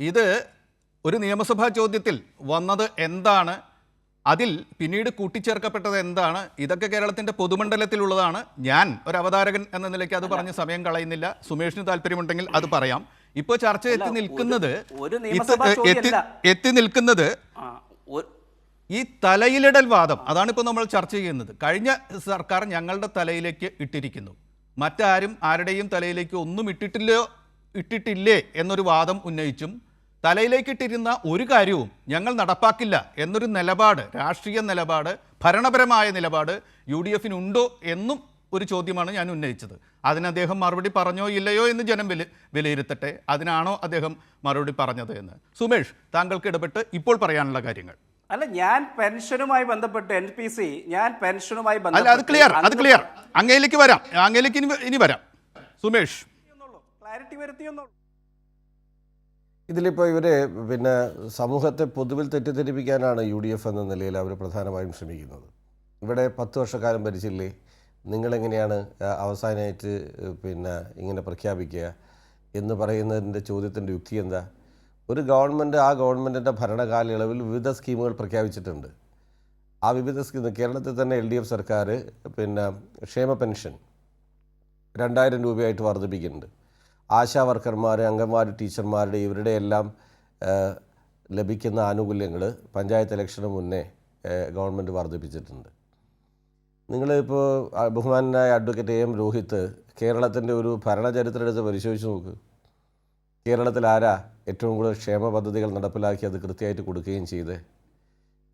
ഇത് ഒരു നിയമസഭാ ചോദ്യത്തിൽ വന്നത് എന്താണ്, അതിൽ പിന്നീട് കൂട്ടിച്ചേർക്കപ്പെട്ടത് എന്താണ്, ഇതൊക്കെ കേരളത്തിൻ്റെ പൊതുമണ്ഡലത്തിലുള്ളതാണ്. ഞാൻ ഒരു അവതാരകൻ എന്ന നിലയ്ക്ക് അത് പറഞ്ഞ് സമയം കളയുന്നില്ല. സുമേഷിന് താല്പര്യമുണ്ടെങ്കിൽ അത് പറയാം. ഇപ്പോൾ ചർച്ച എത്തി നിൽക്കുന്നത് ഈ തലയിലിടൽ വാദം. അതാണ് ഇപ്പോൾ നമ്മൾ ചർച്ച ചെയ്യുന്നത്. കഴിഞ്ഞ സർക്കാർ ഞങ്ങളുടെ തലയിലേക്ക് ഇട്ടിരിക്കുന്നു, മറ്റാരും ആരുടെയും തലയിലേക്ക് ഒന്നും ഇട്ടിട്ടില്ലേ എന്നൊരു വാദം ഉന്നയിച്ചും തലയിലേക്കിട്ടിരുന്ന ഒരു കാര്യവും ഞങ്ങൾ നടപ്പാക്കില്ല എന്നൊരു നിലപാട്, രാഷ്ട്രീയ നിലപാട്, ഭരണപരമായ നിലപാട് UDF-നുണ്ടോ എന്നും ഒരു ചോദ്യമാണ് ഞാൻ ഉന്നയിച്ചത്. അതിന് അദ്ദേഹം മറുപടി പറഞ്ഞോ ഇല്ലയോ എന്ന് ജനം വിലയിരുത്തട്ടെ. അതിനാണോ അദ്ദേഹം മറുപടി പറഞ്ഞത് എന്ന്. സുമേഷ്, താങ്കൾക്ക് ഇടപെട്ട് ഇപ്പോൾ പറയാനുള്ള കാര്യങ്ങൾ. അല്ല, ഞാൻ പെൻഷനുമായി ബന്ധപ്പെട്ട് NPC അത് ക്ലിയർ. അങ്ങയിലേക്ക് വരാം, അങ്ങയിലേക്ക് ഇനി വരാം. സുമേഷ്, ക്ലാരിറ്റി വരുത്തിയെന്നുള്ളൂ. ഇതിലിപ്പോൾ ഇവർ സമൂഹത്തെ പൊതുവിൽ തെറ്റിദ്ധരിപ്പിക്കാനാണ് UDF എന്ന നിലയിൽ അവർ പ്രധാനമായും ശ്രമിക്കുന്നത്. ഇവിടെ 10 വർഷക്കാലം ഭരിച്ചില്ലേ, നിങ്ങളെങ്ങനെയാണ് അവസാനമായിട്ട് ഇങ്ങനെ പ്രഖ്യാപിക്കുക എന്ന് പറയുന്നതിൻ്റെ ചോദ്യത്തിൻ്റെ യുക്തി എന്താ? ഒരു ഗവൺമെൻറ് ആ ഗവൺമെൻറ്റിൻ്റെ ഭരണകാലയളവിൽ വിവിധ സ്കീമുകൾ പ്രഖ്യാപിച്ചിട്ടുണ്ട്. ആ വിവിധ സ്കീം കേരളത്തിൽ തന്നെ LDF സർക്കാർ ക്ഷേമ പെൻഷൻ 2000 രൂപയായിട്ട് വർദ്ധിപ്പിക്കുന്നുണ്ട്. ആശാ വർക്കർമാർ, അംഗൻവാടി ടീച്ചർമാരുടെ ഇവരുടെ എല്ലാം ലഭിക്കുന്ന ആനുകൂല്യങ്ങൾ പഞ്ചായത്ത് ഇലക്ഷന് മുന്നേ ഗവൺമെൻറ് വർദ്ധിപ്പിച്ചിട്ടുണ്ട്. നിങ്ങളിപ്പോൾ ബഹുമാനായ അഡ്വക്കേറ്റ് AM രോഹിത് കേരളത്തിൻ്റെ ഒരു ഭരണചരിത്രം എടുത്ത് പരിശോധിച്ച് നോക്ക്. കേരളത്തിൽ ആരാ ഏറ്റവും കൂടുതൽ ക്ഷേമ പദ്ധതികൾ നടപ്പിലാക്കി അത് കൃത്യമായിട്ട് കൊടുക്കുകയും ചെയ്ത്?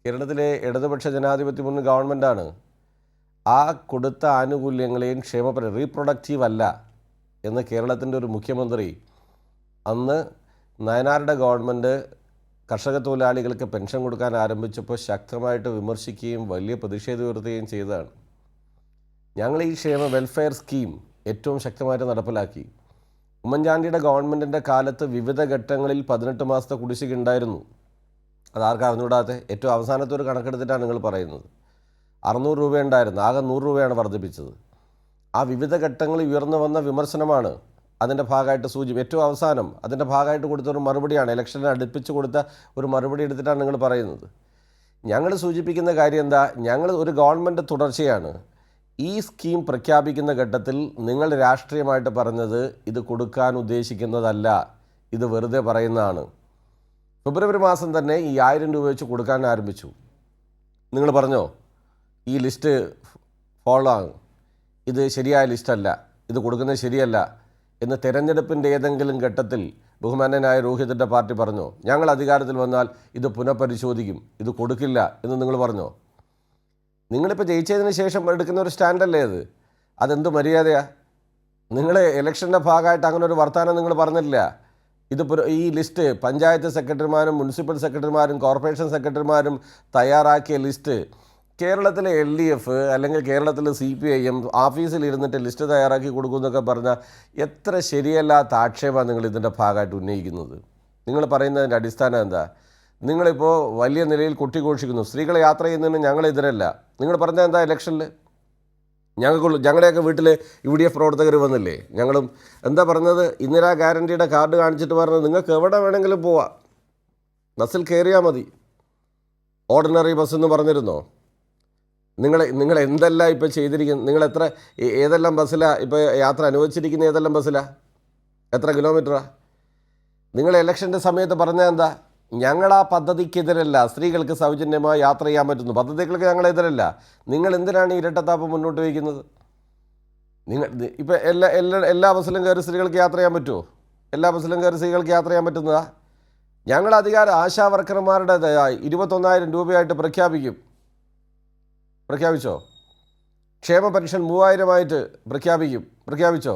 കേരളത്തിലെ ഇടതുപക്ഷ ജനാധിപത്യ മുന്നണി ഗവൺമെൻറ്റാണ്. ആ കൊടുത്ത ആനുകൂല്യങ്ങളെയും റീപ്രൊഡക്റ്റീവ് അല്ല എന്ന് കേരളത്തിൻ്റെ ഒരു മുഖ്യമന്ത്രി അന്ന് നയനാരുടെ ഗവൺമെൻറ് കർഷക തൊഴിലാളികൾക്ക് പെൻഷൻ കൊടുക്കാൻ ആരംഭിച്ചപ്പോൾ ശക്തമായിട്ട് വിമർശിക്കുകയും വലിയ പ്രതിഷേധം ഉയർത്തുകയും ചെയ്തതാണ്. ഞങ്ങൾ ഈ വെൽഫെയർ സ്കീം ഏറ്റവും ശക്തമായിട്ട് നടപ്പിലാക്കി. ഉമ്മൻചാണ്ടിയുടെ ഗവൺമെൻറ്റിൻ്റെ കാലത്ത് വിവിധ ഘട്ടങ്ങളിൽ 18 മാസത്തെ കുടിശ്ശിക ഉണ്ടായിരുന്നു. അതാർക്കും അറിഞ്ഞുകൂടാതെ ഏറ്റവും അവസാനത്തെ ഒരു കണക്കെടുത്തിട്ടാണ് നിങ്ങൾ പറയുന്നത്. 600 രൂപ ഉണ്ടായിരുന്നു, ആകെ 100 രൂപയാണ് വർദ്ധിപ്പിച്ചത്. ആ വിവിധ ഘട്ടങ്ങളിൽ ഉയർന്നു വന്ന വിമർശനമാണ് അതിൻ്റെ ഭാഗമായിട്ട് ഏറ്റവും അവസാനം അതിൻ്റെ ഭാഗമായിട്ട് കൊടുത്ത ഒരു മറുപടിയാണ്, ഇലക്ഷനെ അടുപ്പിച്ച് കൊടുത്ത ഒരു മറുപടി എടുത്തിട്ടാണ് നിങ്ങൾ പറയുന്നത്. ഞങ്ങൾ സൂചിപ്പിക്കുന്ന കാര്യം എന്താ? ഞങ്ങൾ ഒരു ഗവൺമെൻറ് തുടർച്ചയാണ്. ഈ സ്കീം പ്രഖ്യാപിക്കുന്ന ഘട്ടത്തിൽ നിങ്ങൾ രാഷ്ട്രീയമായിട്ട് പറഞ്ഞത് ഇത് കൊടുക്കാൻ ഉദ്ദേശിക്കുന്നതല്ല, ഇത് വെറുതെ പറയുന്നതാണ്. ഫെബ്രുവരി മാസം തന്നെ ഈ 1000 രൂപ വെച്ച് കൊടുക്കാൻ ആരംഭിച്ചു. നിങ്ങൾ പറഞ്ഞോ ഈ ലിസ്റ്റ് ഫോളോ ആകും, ഇത് ശരിയായ ലിസ്റ്റല്ല, ഇത് കൊടുക്കുന്നത് ശരിയല്ല എന്ന് തെരഞ്ഞെടുപ്പിൻ്റെ ഏതെങ്കിലും ഘട്ടത്തിൽ ബഹുമാന്യനായ രോഹിതിൻ്റെ പാർട്ടി പറഞ്ഞോ? ഞങ്ങൾ അധികാരത്തിൽ വന്നാൽ ഇത് പുനഃപരിശോധിക്കും, ഇത് കൊടുക്കില്ല എന്ന് നിങ്ങൾ പറഞ്ഞോ? നിങ്ങളിപ്പോൾ ജയിച്ചതിന് ശേഷം എടുക്കുന്ന ഒരു സ്റ്റാൻഡല്ലേ അത്? അതെന്ത് മര്യാദയാണ്? നിങ്ങൾ ഇലക്ഷൻ്റെ ഭാഗമായിട്ട് അങ്ങനെ ഒരു വർത്തമാനം നിങ്ങൾ പറഞ്ഞില്ല. ഈ ലിസ്റ്റ് പഞ്ചായത്ത് സെക്രട്ടറിമാരും മുനിസിപ്പൽ സെക്രട്ടറിമാരും കോർപ്പറേഷൻ സെക്രട്ടറിമാരും തയ്യാറാക്കിയ ലിസ്റ്റ് കേരളത്തിലെ LDF അല്ലെങ്കിൽ കേരളത്തിലെ CPIM ഓഫീസിൽ ഇരുന്നിട്ട് ലിസ്റ്റ് തയ്യാറാക്കി കൊടുക്കുമെന്നൊക്കെ പറഞ്ഞാൽ എത്ര ശരിയല്ലാത്ത ആക്ഷേപമാണ് നിങ്ങൾ ഇതിൻ്റെ ഭാഗമായിട്ട് ഉന്നയിക്കുന്നത്. നിങ്ങൾ പറയുന്നതിൻ്റെ അടിസ്ഥാനം എന്താ? നിങ്ങളിപ്പോൾ വലിയ നിലയിൽ കൊട്ടിഘോഷിക്കുന്നു സ്ത്രീകൾ യാത്ര ചെയ്യുന്നതിന് ഞങ്ങളെതിരല്ല. നിങ്ങൾ പറഞ്ഞാൽ എന്താ? ഇലക്ഷനിൽ ഞങ്ങളുടെയൊക്കെ വീട്ടിൽ UDF പ്രവർത്തകർ വന്നില്ലേ? ഞങ്ങളും എന്താ പറഞ്ഞത്? ഇന്ദിരാ ഗ്യാരണ്ടിയുടെ കാർഡ് കാണിച്ചിട്ട് പറഞ്ഞത് നിങ്ങൾക്ക് എവിടെ വേണമെങ്കിലും പോവാം, ബസ്സിൽ കയറിയാൽ മതി. ഓർഡിനറി ബസ് എന്ന് പറഞ്ഞിരുന്നോ? നിങ്ങൾ എന്തെല്ലാം ഇപ്പോൾ ചെയ്തിരിക്കുന്നത്? നിങ്ങൾ ഏതെല്ലാം ബസ്സിലാണ് ഇപ്പോൾ യാത്ര അനുവദിച്ചിരിക്കുന്ന? ഏതെല്ലാം ബസ്സിലാണ്? എത്ര കിലോമീറ്ററാണ്? നിങ്ങൾ ഇലക്ഷൻ്റെ സമയത്ത് പറഞ്ഞാൽ എന്താ? ഞങ്ങൾ ആ പദ്ധതിക്കെതിരല്ല, സ്ത്രീകൾക്ക് സൗജന്യമായി യാത്ര ചെയ്യാൻ പറ്റുന്നു പദ്ധതികൾക്ക് ഞങ്ങളെതിരല്ല. നിങ്ങൾ എന്തിനാണ് ഇരട്ടത്താപ്പ് മുന്നോട്ട് വയ്ക്കുന്നത്? നിങ്ങൾ ഇപ്പോൾ എല്ലാ ബസ്സിലും കയറി സ്ത്രീകൾക്ക് യാത്ര ചെയ്യാൻ പറ്റുമോ? എല്ലാ ബസ്സിലും കയറി സ്ത്രീകൾക്ക് യാത്ര ചെയ്യാൻ പറ്റുന്നതാ? ഞങ്ങൾ ആശാ വർക്കർമാരുടെ 21,000 രൂപയായിട്ട് പ്രഖ്യാപിച്ചോ? ക്ഷേമ പെൻഷൻ 3000 പ്രഖ്യാപിച്ചോ?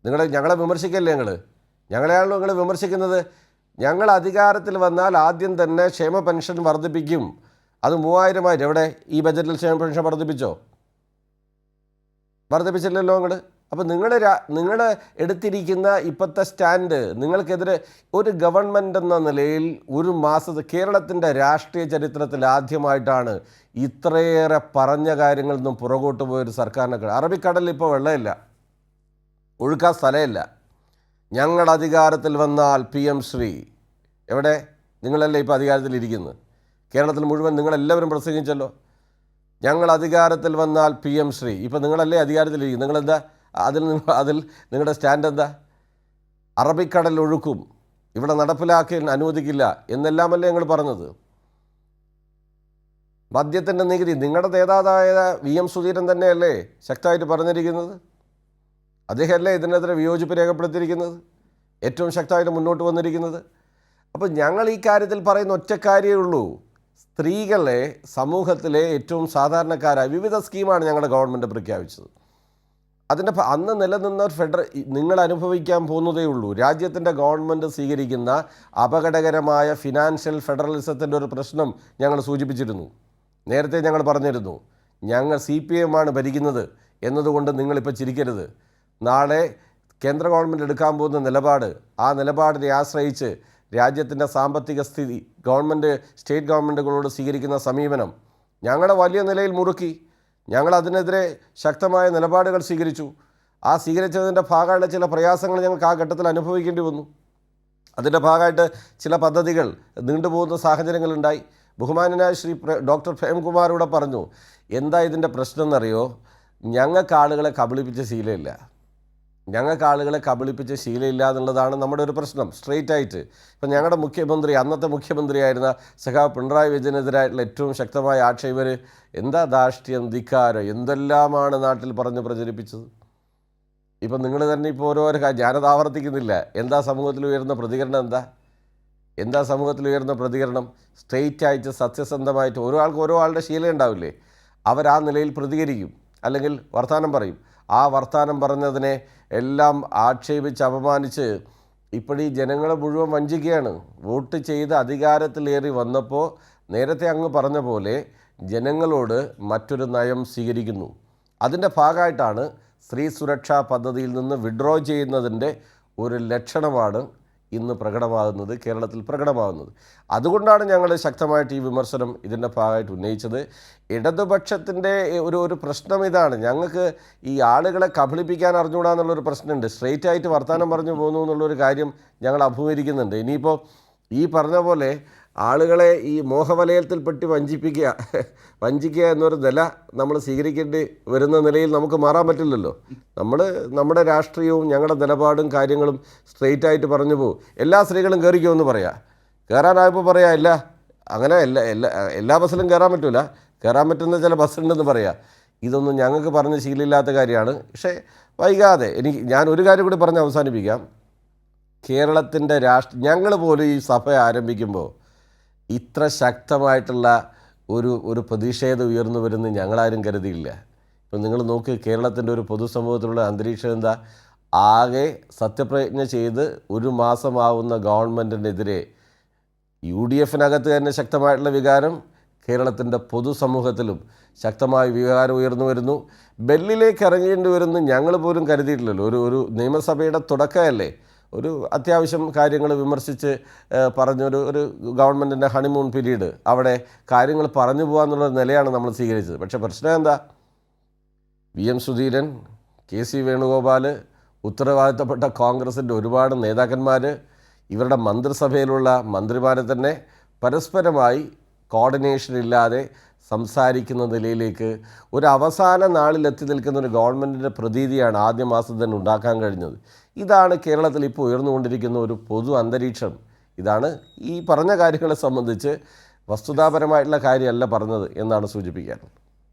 ഞങ്ങളെ വിമർശിക്കല്ലേ? ഞങ്ങളെയാണല്ലോ നിങ്ങൾ വിമർശിക്കുന്നത്. ഞങ്ങൾ അധികാരത്തിൽ വന്നാൽ ആദ്യം തന്നെ ക്ഷേമ പെൻഷൻ വർദ്ധിപ്പിക്കും, അത് 3000 എവിടെ? ഈ ബജറ്റിൽ ക്ഷേമ പെൻഷൻ വർദ്ധിപ്പിച്ചില്ലല്ലോ നിങ്ങൾ. അപ്പോൾ നിങ്ങൾ എടുത്തിരിക്കുന്ന ഇപ്പോഴത്തെ സ്റ്റാൻഡ്, നിങ്ങൾക്കെതിരെ ഒരു ഗവൺമെൻറ് എന്ന നിലയിൽ ഒരു മാസത്തെ കേരളത്തിൻ്റെ രാഷ്ട്രീയ ചരിത്രത്തിൽ ആദ്യമായിട്ടാണ് ഇത്രയേറെ പറഞ്ഞ കാര്യങ്ങളിൽ നിന്നും പുറകോട്ട് പോയൊരു സർക്കാരിനെ. അറബിക്കടലിൽ ഇപ്പോൾ വെള്ളമില്ല, ഒഴുക്കാൻ സ്ഥലമില്ല. ഞങ്ങൾ അധികാരത്തിൽ വന്നാൽ PM ശ്രീ എവിടെ? നിങ്ങളല്ലേ ഇപ്പോൾ അധികാരത്തിലിരിക്കുന്നത്. കേരളത്തിൽ മുഴുവൻ നിങ്ങളെല്ലാവരും പ്രസംഗിച്ചല്ലോ, ഞങ്ങൾ അധികാരത്തിൽ വന്നാൽ PM ശ്രീ. ഇപ്പോൾ നിങ്ങളല്ലേ അധികാരത്തിലിരിക്കും. നിങ്ങളെന്താ അതിൽ നിങ്ങളുടെ സ്റ്റാൻഡ് എന്താ? അറബിക്കടൽ ഒഴുക്കും, ഇവിടെ നടപ്പിലാക്കാൻ അനുവദിക്കില്ല എന്നെല്ലാമല്ലേ ഞങ്ങൾ പറഞ്ഞത്. മദ്യത്തിൻ്റെ നികുതി നിങ്ങളുടെ നേതാവായ VM സുധീരൻ തന്നെയല്ലേ ശക്തമായിട്ട് പറഞ്ഞിരിക്കുന്നത്. അദ്ദേഹമല്ലേ ഇതിനെതിരെ വിയോജിപ്പ് രേഖപ്പെടുത്തിയിരിക്കുന്നത്, ഏറ്റവും ശക്തമായിട്ട് മുന്നോട്ട് വന്നിരിക്കുന്നത്. അപ്പോൾ ഞങ്ങൾ ഈ കാര്യത്തിൽ പറയുന്ന ഒറ്റക്കാര്യേ ഉള്ളൂ. സ്ത്രീകളെ സമൂഹത്തിലെ ഏറ്റവും സാധാരണക്കാരായ വിവിധ സ്കീമാണ് ഞങ്ങളുടെ ഗവൺമെൻറ് പ്രഖ്യാപിച്ചത്. അതിൻ്റെ അന്ന് നിലനിന്ന നിങ്ങൾ അനുഭവിക്കാൻ പോകുന്നതേ ഉള്ളൂ. രാജ്യത്തിൻ്റെ ഗവൺമെൻറ് സ്വീകരിക്കുന്ന അപകടകരമായ ഫിനാൻഷ്യൽ ഫെഡറലിസത്തിൻ്റെ ഒരു പ്രശ്നം ഞങ്ങൾ സൂചിപ്പിച്ചിരുന്നു. നേരത്തെ ഞങ്ങൾ പറഞ്ഞിരുന്നു, ഞങ്ങൾ CPM ആണ് ഭരിക്കുന്നത് എന്നതുകൊണ്ട് നിങ്ങളിപ്പോൾ ചിരിക്കരുത്. നാളെ കേന്ദ്ര ഗവൺമെൻറ് എടുക്കാൻ പോകുന്ന നിലപാട്, ആ നിലപാടിനെ ആശ്രയിച്ച് രാജ്യത്തിൻ്റെ സാമ്പത്തിക സ്ഥിതി സ്റ്റേറ്റ് ഗവൺമെൻറ്റുകളോട് സ്വീകരിക്കുന്ന സമീപനം ഞങ്ങളുടെ വലിയ നിലയിൽ മുറുക്കി. ഞങ്ങൾ അതിനെതിരെ ശക്തമായ നിലപാടുകൾ സ്വീകരിച്ചു. ആ സ്വീകരിച്ചതിൻ്റെ ഭാഗമായിട്ട് ചില പ്രയാസങ്ങൾ ഞങ്ങൾക്ക് ആ ഘട്ടത്തിൽ അനുഭവിക്കേണ്ടി വന്നു. അതിൻ്റെ ഭാഗമായിട്ട് ചില പദ്ധതികൾ നീണ്ടുപോകുന്ന സാഹചര്യങ്ങളുണ്ടായി. ബഹുമാനനായ ശ്രീ ഡോക്ടർ പ്രേംകുമാർ ഇവിടെ പറഞ്ഞു, എന്താ ഇതിൻ്റെ പ്രശ്നം എന്നറിയോ? ഞങ്ങൾക്ക് ആളുകളെ കബളിപ്പിച്ച ശീലമില്ല. എന്നുള്ളതാണ് നമ്മുടെ ഒരു പ്രശ്നം. സ്ട്രെയിറ്റ് ആയിട്ട് ഇപ്പം ഞങ്ങളുടെ മുഖ്യമന്ത്രി, അന്നത്തെ മുഖ്യമന്ത്രിയായിരുന്ന സഖാവ് പിണറായി വിജയനെതിരായിട്ടുള്ള ഏറ്റവും ശക്തമായ ആക്ഷേപർ എന്താ ധാർഷ്ട്യം, ധിക്കാരം, എന്തെല്ലാമാണ് നാട്ടിൽ പറഞ്ഞ് പ്രചരിപ്പിച്ചത്. ഇപ്പം നിങ്ങൾ തന്നെ ഇപ്പോൾ ഓരോരോ ഞാനത് ആവർത്തിക്കുന്നില്ല. എന്താ സമൂഹത്തിൽ ഉയർന്ന പ്രതികരണം? സ്ട്രെയിറ്റ് ആയിട്ട് സത്യസന്ധമായിട്ട് ഓരോ ആളുടെ ശീലം ഉണ്ടാവില്ലേ, അവരാ നിലയിൽ പ്രതികരിക്കും, അല്ലെങ്കിൽ വർത്തമാനം പറയും. ആ വർത്തമാനം പറഞ്ഞതിനെ എല്ലാം ആക്ഷേപിച്ച് അപമാനിച്ച് ഇപ്പോഴീ ജനങ്ങളെ മുഴുവൻ വഞ്ചിക്കുകയാണ്. വോട്ട് ചെയ്ത് അധികാരത്തിലേറി വന്നപ്പോൾ നേരത്തെ അങ്ങ് പറഞ്ഞ പോലെ ജനങ്ങളോട് മറ്റൊരു നയം സ്വീകരിക്കുന്നു. അതിൻ്റെ ഭാഗമായിട്ടാണ് സ്ത്രീ സുരക്ഷാ പദ്ധതിയിൽ നിന്ന് വിഡ്രോ ചെയ്യുന്നതിൻ്റെ ഒരു ലക്ഷണമാണ് ഇന്ന് കേരളത്തിൽ പ്രകടമാകുന്നത്. അതുകൊണ്ടാണ് ഞങ്ങൾ ശക്തമായിട്ട് ഈ വിമർശനം ഇതിൻ്റെ ഭാഗമായിട്ട് ഉന്നയിച്ചത്. ഇടതുപക്ഷത്തിൻ്റെ ഒരു പ്രശ്നം ഇതാണ്, ഞങ്ങൾക്ക് ഈ ആളുകളെ കബളിപ്പിക്കാൻ അറിഞ്ഞുകൂടാന്നുള്ളൊരു പ്രശ്നമുണ്ട്. സ്ട്രെയിറ്റ് ആയിട്ട് വർത്തമാനം പറഞ്ഞു പോകുന്നു എന്നുള്ളൊരു കാര്യം ഞങ്ങൾ അഭിമുഖീകരിക്കുന്നുണ്ട്. ഇനിയിപ്പോൾ ഈ പറഞ്ഞ പോലെ ആളുകളെ ഈ മോഹവലയത്തിൽപ്പെട്ട് വഞ്ചിക്കുക എന്നൊരു നില നമ്മൾ സ്വീകരിക്കേണ്ടി വരുന്ന നിലയിൽ നമുക്ക് മാറാൻ പറ്റില്ലല്ലോ. നമ്മുടെ രാഷ്ട്രീയവും ഞങ്ങളുടെ നിലപാടും കാര്യങ്ങളും സ്ട്രെയിറ്റ് ആയിട്ട് പറഞ്ഞു പോകും. എല്ലാ സ്ത്രീകളും കയറിക്കുമെന്ന് പറയാം, കയറാനായപ്പോൾ പറയാം ഇല്ല, അങ്ങനെ എല്ലാ ബസ്സിലും കയറാൻ പറ്റില്ല, കയറാൻ പറ്റുന്ന ചില ബസ്സുണ്ടെന്ന് പറയാം. ഇതൊന്നും ഞങ്ങൾക്ക് പറഞ്ഞ് ശീലമില്ലാത്ത കാര്യമാണ്. പക്ഷേ വൈകാതെ ഞാൻ ഒരു കാര്യം കൂടി പറഞ്ഞ് അവസാനിപ്പിക്കാം. കേരളത്തിൻ്റെ ഞങ്ങൾ പോലും ഈ സഭ ആരംഭിക്കുമ്പോൾ ഇത്ര ശക്തമായിട്ടുള്ള ഒരു പ്രതിഷേധം ഉയർന്നു വരുന്ന ഞങ്ങളാരും കരുതിയില്ല. ഇപ്പം നിങ്ങൾ നോക്ക്, കേരളത്തിൻ്റെ ഒരു പൊതുസമൂഹത്തിലുള്ള അന്തരീക്ഷം എന്താ? ആകെ സത്യപ്രതിജ്ഞ ചെയ്ത് ഒരു മാസമാവുന്ന ഗവൺമെൻറ്റിനെതിരെ UDFനകത്ത് തന്നെ ശക്തമായിട്ടുള്ള വികാരം, കേരളത്തിൻ്റെ പൊതുസമൂഹത്തിലും ശക്തമായ വികാരം ഉയർന്നു വരുന്നു. ബെല്ലിലേക്ക് ഇറങ്ങേണ്ടി വരുന്നു ഞങ്ങൾ പോലും കരുതിയിട്ടില്ലല്ലോ. ഒരു നിയമസഭയുടെ തുടക്കമല്ലേ, ഒരു അത്യാവശ്യം കാര്യങ്ങൾ വിമർശിച്ച് പറഞ്ഞൊരു ഗവൺമെൻറ്റിൻ്റെ ഹണിമൂൺ പീരീഡ്, അവിടെ കാര്യങ്ങൾ പറഞ്ഞു പോകാമെന്നുള്ള നിലയാണ് നമ്മൾ സ്വീകരിച്ചത്. പക്ഷേ പ്രശ്നം എന്താ? VM സുധീരൻ, KC വേണുഗോപാൽ, ഉത്തരവാദിത്തപ്പെട്ട കോൺഗ്രസിൻ്റെ ഒരുപാട് നേതാക്കന്മാർ, ഇവരുടെ മന്ത്രിസഭയിലുള്ള മന്ത്രിമാരെ തന്നെ പരസ്പരമായി കോർഡിനേഷൻ ഇല്ലാതെ സംസാരിക്കുന്ന നിലയിലേക്ക് ഒരു അവസാന നാളിലെത്തി നിൽക്കുന്ന ഒരു ഗവൺമെൻറ്റിൻ്റെ പ്രതീതിയാണ് ആദ്യ മാസം തന്നെ ഉണ്ടാക്കാൻ കഴിഞ്ഞത്. ഇതാണ് കേരളത്തിൽ ഇപ്പോൾ ഉയർന്നുകൊണ്ടിരിക്കുന്ന ഒരു പൊതു അന്തരീക്ഷം. ഇതാണ് ഈ പറഞ്ഞ കാര്യങ്ങളെ സംബന്ധിച്ച് വസ്തുതാപരമായിട്ടുള്ള കാര്യമല്ല പറഞ്ഞത് എന്നാണ് സൂചിപ്പിക്കാൻ.